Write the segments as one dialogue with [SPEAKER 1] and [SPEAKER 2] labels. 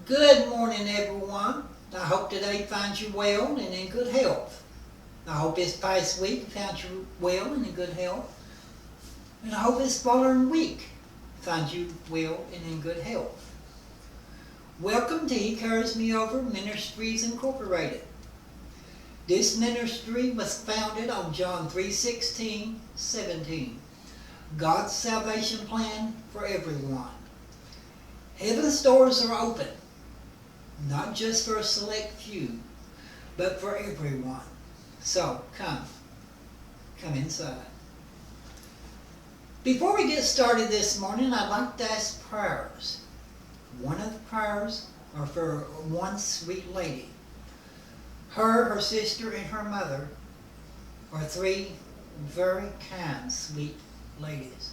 [SPEAKER 1] Good morning, everyone. I hope today finds you well and in good health. I hope this past week found you well and in good health. And I hope this following week finds you well and in good health. Welcome to He Carries Me Over Ministries Incorporated. This ministry was founded on John 3:16-17. God's salvation plan for everyone. Heaven's doors are open. Not just for a select few, but for everyone. So, come inside. Before we get started this morning, I'd like to ask prayers. One of the prayers are for one sweet lady. Her sister, and her mother are three very kind, sweet ladies.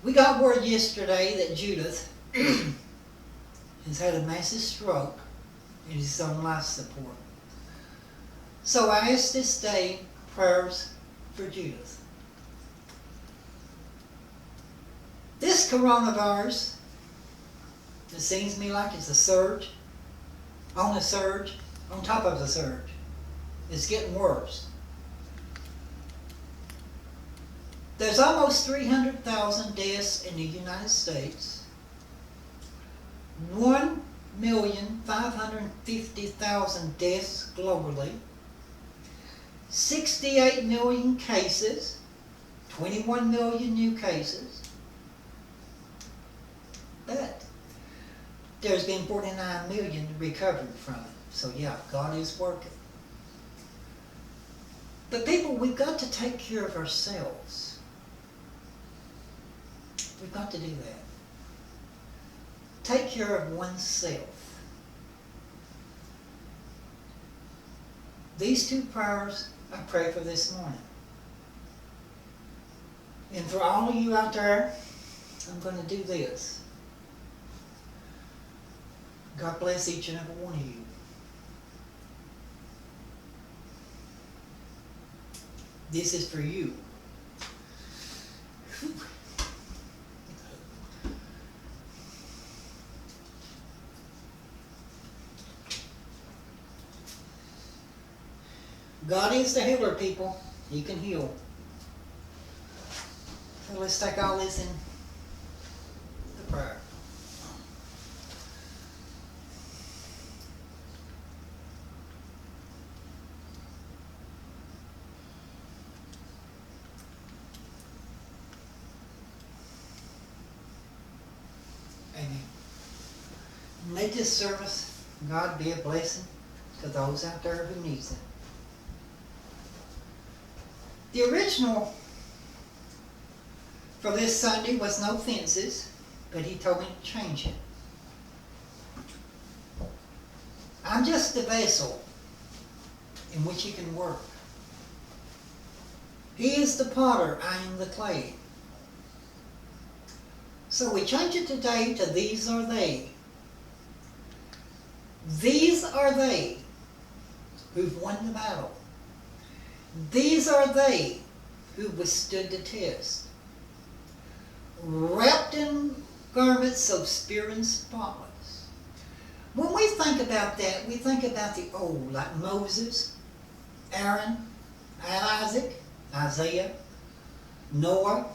[SPEAKER 1] We got word yesterday that Judith has had a massive stroke and is on life support. So I ask this day prayers for Judith. This coronavirus, it seems to me like it's a surge, on top of the surge. It's getting worse. There's almost 300,000 deaths in the United States. 1,550,000 deaths globally, 68 million cases, 21 million new cases, but there's been 49 million recovered from it. So yeah, God is working. But people, we've got to take care of ourselves. We've got to do that. Take care of oneself. These two prayers I pray for this morning. And for all of you out there, I'm going to do this. God bless each and every one of you. This is for you. God is the healer, people. He can heal. So let's take all this in the prayer. Amen. May this service, God, be a blessing to those out there who needs it. The original for this Sunday was no fences, but he told me to change it. I'm just the vessel in which he can work. He is the potter, I am the clay. So we change it today to these are they. These are they who've won the battle. These are they who withstood the test. Wrapped in garments of pure and spotless. When we think about that, we think about the old, like Moses, Aaron, Isaac, Isaiah, Noah,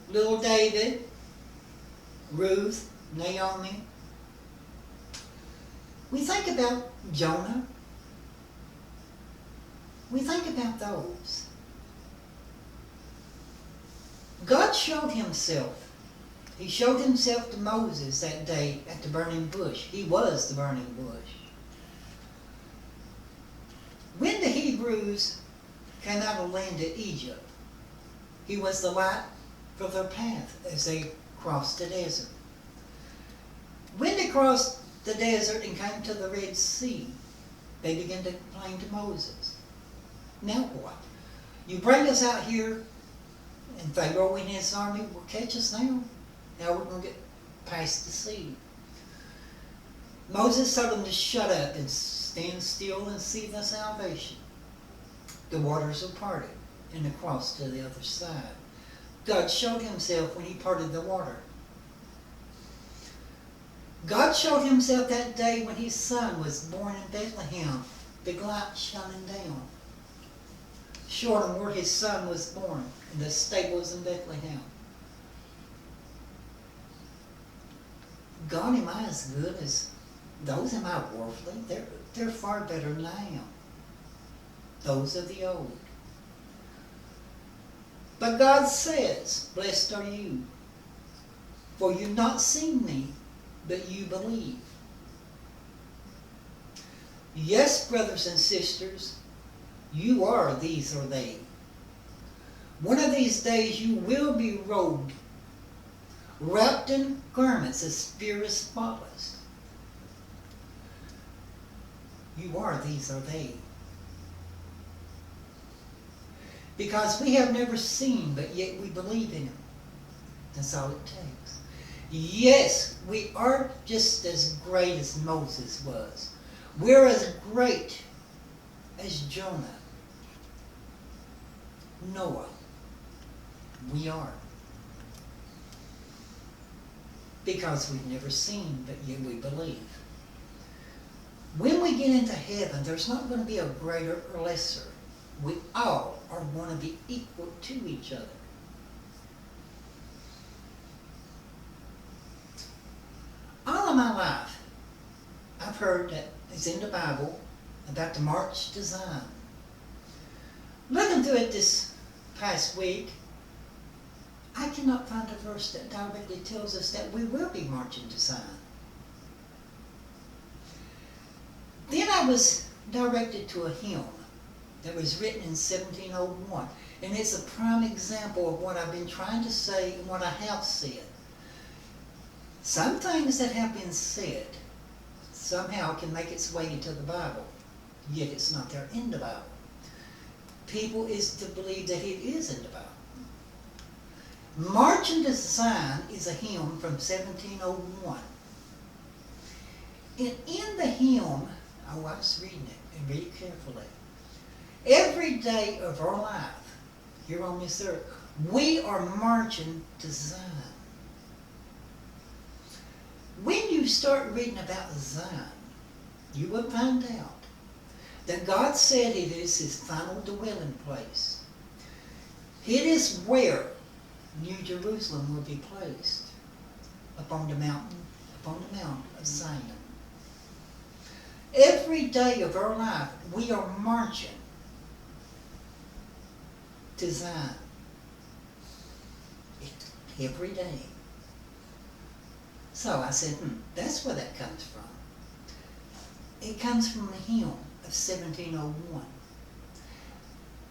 [SPEAKER 1] little David, Ruth, Naomi. We think about Jonah. We think about those. God showed himself. He showed himself to Moses that day at the burning bush. He was the burning bush. When the Hebrews came out of the land of Egypt, he was the light for their path as they crossed the desert. When they crossed the desert and came to the Red Sea, they began to complain to Moses. Now what? You bring us out here, and Pharaoh and his army will catch us now. Now we're going to get past the sea. Moses told them to shut up and stand still and see the salvation. The waters were parted and across to the other side. God showed himself when he parted the water. God showed himself that day when his son was born in Bethlehem, big light shining down. Showed him where his son was born, in the stables in Bethlehem. God am I as good as those am I worldly? They're far better than I am. Those are the old. But God says, blessed are you, for you've not seen me, but you believe. Yes, brothers and sisters, you are these or they. One of these days you will be robed, wrapped in garments as pure as spotless. You are these or they. Because we have never seen, but yet we believe in him. That's all it takes. Yes, we aren't just as great as Moses was. We're as great as Jonah, Noah. We are. Because we've never seen, but yet we believe. When we get into heaven, there's not going to be a greater or lesser. We all are going to be equal to each other. All of my life, I've heard that it's in the Bible about the march to Zion. Looking through it this past week, I cannot find a verse that directly tells us that we will be marching to Zion. Then I was directed to a hymn that was written in 1701. And it's a prime example of what I've been trying to say and what I have said. Some things that have been said somehow can make its way into the Bible, yet it's not there in the Bible. People is to believe that it is in the Bible. Marching to Zion is a hymn from 1701. And in the hymn, I was reading it and read it carefully. Every day of our life here on this earth, we are marching to Zion. When you start reading about Zion, you will find out that God said it is his final dwelling place. It is where New Jerusalem will be placed upon the mount of Zion. Every day of our life, we are marching to Zion. Every day. So I said, that's where that comes from. It comes from the hymn of 1701.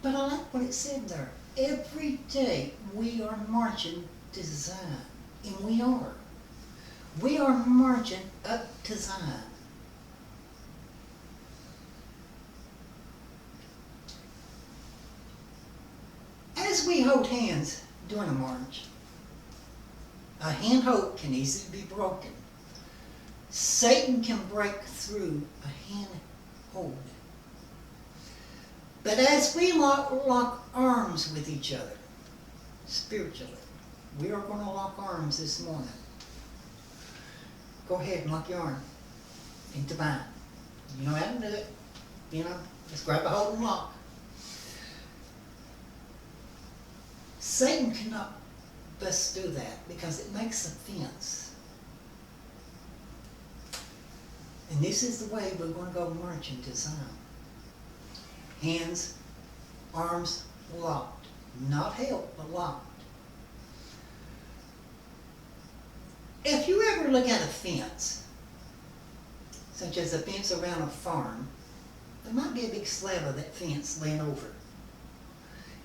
[SPEAKER 1] But I like what it said there. Every day we are marching to Zion. And we are. We are marching up to Zion. As we hold hands during a march, a handhold can easily be broken. Satan can break through a handhold. But as we lock arms with each other, spiritually, we are going to lock arms this morning. Go ahead and lock your arm into mine. You know how to do it. Just grab a hold and lock. Satan cannot bust through that because it makes a fence. And this is the way we're going to go marching to Zion. Hands, arms locked. Not held, but locked. If you ever look at a fence, such as a fence around a farm, there might be a big slab of that fence laying over.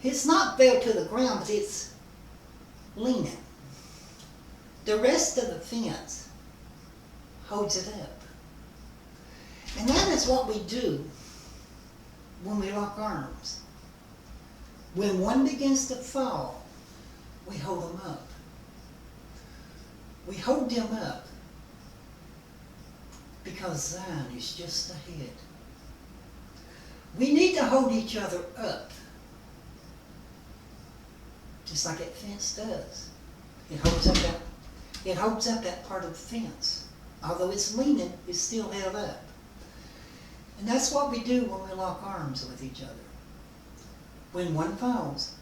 [SPEAKER 1] It's not fell to the ground, but it's leaning. The rest of the fence holds it up. And that is what we do when we lock arms. When one begins to fall, we hold them up. We hold them up because Zion is just ahead. We need to hold each other up, just like that fence does. It holds up that part of the fence. Although it's leaning, it's still held up. And that's what we do when we lock arms with each other. When one falls,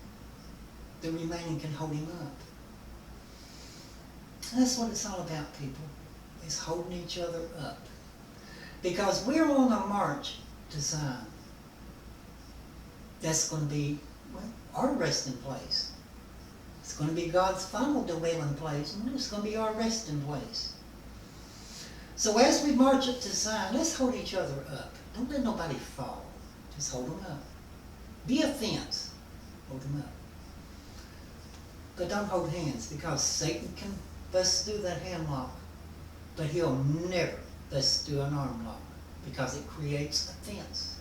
[SPEAKER 1] the remaining can hold him up. And that's what it's all about, people, is holding each other up. Because we're on a march to Zion. That's going to be our resting place. It's going to be God's final dwelling place, and it's going to be our resting place. So as we march up to Zion, let's hold each other up. Don't let nobody fall. Just hold them up. Be a fence. Hold them up. But don't hold hands, because Satan can bust through that hand lock, but he'll never bust through an arm lock, because it creates a fence.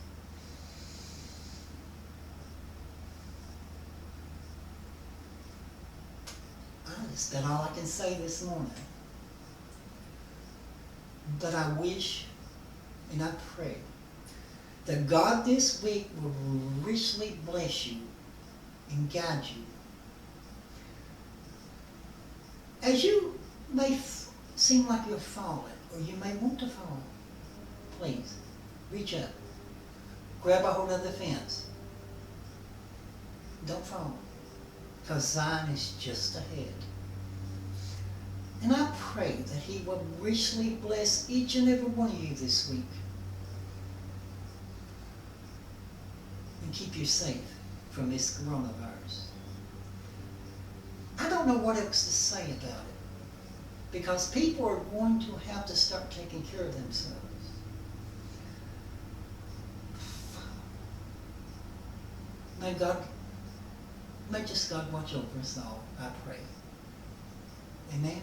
[SPEAKER 1] That's about all I can say this morning. But I wish and I pray that God this week will richly bless you and guide you. As you may seem like you're falling, or you may want to fall, please reach up. Grab a hold of the fence. Don't fall, because Zion is just ahead. And I pray that He will richly bless each and every one of you this week and keep you safe from this coronavirus. I don't know what else to say about it, because people are going to have to start taking care of themselves. May just God watch over us all, I pray. Amen.